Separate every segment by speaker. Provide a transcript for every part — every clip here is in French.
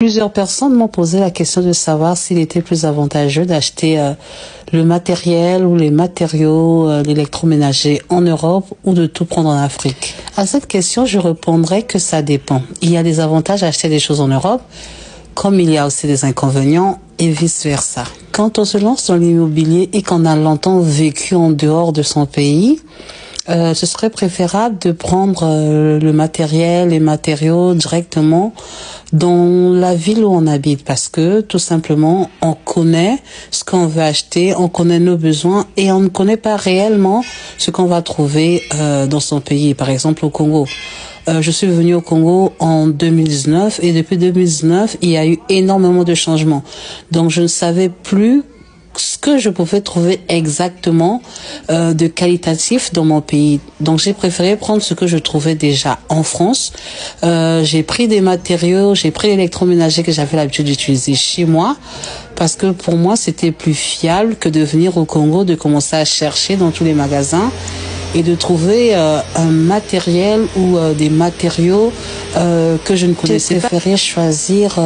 Speaker 1: Plusieurs personnes m'ont posé la question de savoir s'il était plus avantageux d'acheter le matériel ou les matériaux, l'électroménager en Europe ou de tout prendre en Afrique. À cette question, je répondrai que ça dépend. Il y a des avantages à acheter des choses en Europe, comme il y a aussi des inconvénients et vice-versa. Quand on se lance dans l'immobilier et qu'on a longtemps vécu en dehors de son pays, ce serait préférable de prendre le matériel, les matériaux directement dans la ville où on habite parce que tout simplement on connaît ce qu'on veut acheter, on connaît nos besoins et on ne connaît pas réellement ce qu'on va trouver dans son pays. Par exemple au Congo. Je suis venue au Congo en 2019 et depuis 2019 il y a eu énormément de changements. Donc je ne savais plus ce que je pouvais trouver exactement de qualitatif dans mon pays. Donc j'ai préféré prendre ce que je trouvais déjà en France. J'ai pris des matériaux, j'ai pris l'électroménager que j'avais l'habitude d'utiliser chez moi parce que pour moi c'était plus fiable que de venir au Congo, de commencer à chercher dans tous les magasins et de trouver un matériel ou des matériaux que je ne connaissais pas. J'ai préféré choisir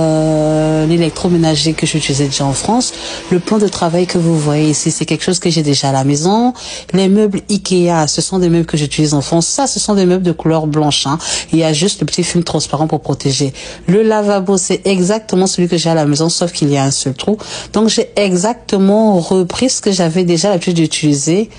Speaker 1: l'électroménager que j'utilisais déjà en France. Le plan de travail que vous voyez ici, c'est quelque chose que j'ai déjà à la maison. Les meubles Ikea, ce sont des meubles que j'utilise en France. Ça, ce sont des meubles de couleur blanche. Il y a juste le petit film transparent pour protéger. Le lavabo, c'est exactement celui que j'ai à la maison, sauf qu'il y a un seul trou. Donc, j'ai exactement repris ce que j'avais déjà l'habitude d'utiliser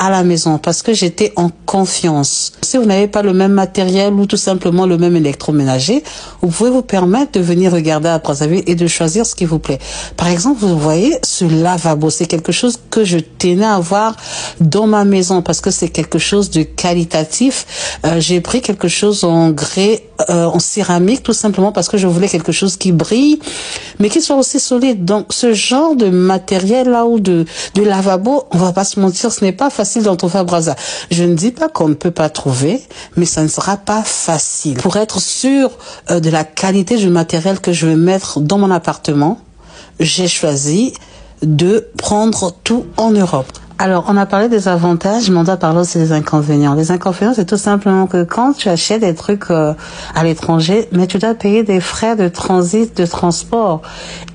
Speaker 1: à la maison parce que j'étais en confiance. Si vous n'avez pas le même matériel ou tout simplement le même électroménager, vous pouvez vous permettre de venir regarder à Brazzaville et de choisir ce qui vous plaît. Par exemple, vous voyez ce lavabo, c'est quelque chose que je tenais à avoir dans ma maison parce que c'est quelque chose de qualitatif. J'ai pris quelque chose en grès, en céramique, tout simplement parce que je voulais quelque chose qui brille, mais qui soit aussi solide. Donc, ce genre de matériel là ou de lavabo, on va pas se mentir, ce n'est pas facile d'en trouver à Brazza. Je ne dis pas qu'on ne peut pas trouver, mais ça ne sera pas facile. Pour être sûr de la qualité du matériel que je vais mettre dans mon appartement, j'ai choisi de prendre tout en Europe. Alors, on a parlé des avantages, mais on doit parler aussi des inconvénients. Les inconvénients, c'est tout simplement que quand tu achètes des trucs à l'étranger, mais tu dois payer des frais de transit, de transport.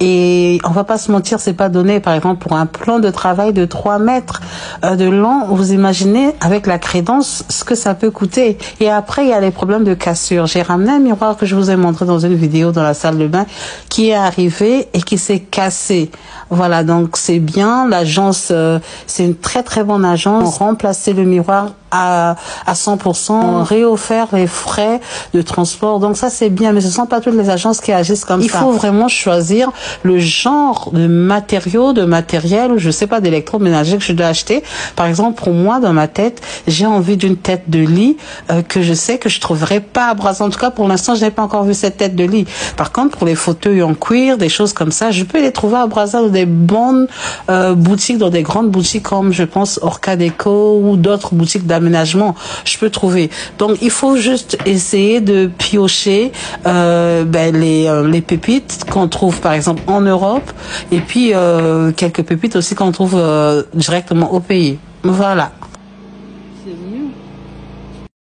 Speaker 1: Et on va pas se mentir, c'est pas donné. Par exemple, pour un plan de travail de 3 mètres de long, vous imaginez avec la crédence ce que ça peut coûter. Et après, il y a les problèmes de cassure. J'ai ramené un miroir que je vous ai montré dans une vidéo dans la salle de bain qui est arrivé et qui s'est cassé. Voilà, donc c'est bien. L'agence, c'est une très très bonne agence. Remplacer le miroir à 100%, réoffert les frais de transport. Donc ça c'est bien, mais ce ne sont pas toutes les agences qui agissent comme ça. Il faut vraiment choisir le genre de matériaux, de matériel ou je sais pas d'électroménager que je dois acheter. Par exemple, pour moi, dans ma tête, j'ai envie d'une tête de lit que je sais que je trouverai pas à Brazza. En tout cas, pour l'instant, je n'ai pas encore vu cette tête de lit. Par contre, pour les fauteuils en cuir, des choses comme ça, je peux les trouver à Brazza dans des bonnes boutiques, dans des grandes boutiques comme je pense Orca Déco ou d'autres boutiques d'aménagement. Je peux trouver. Donc il faut juste essayer de piocher les pépites qu'on trouve par exemple en Europe et puis quelques pépites aussi qu'on trouve directement au pays. Voilà.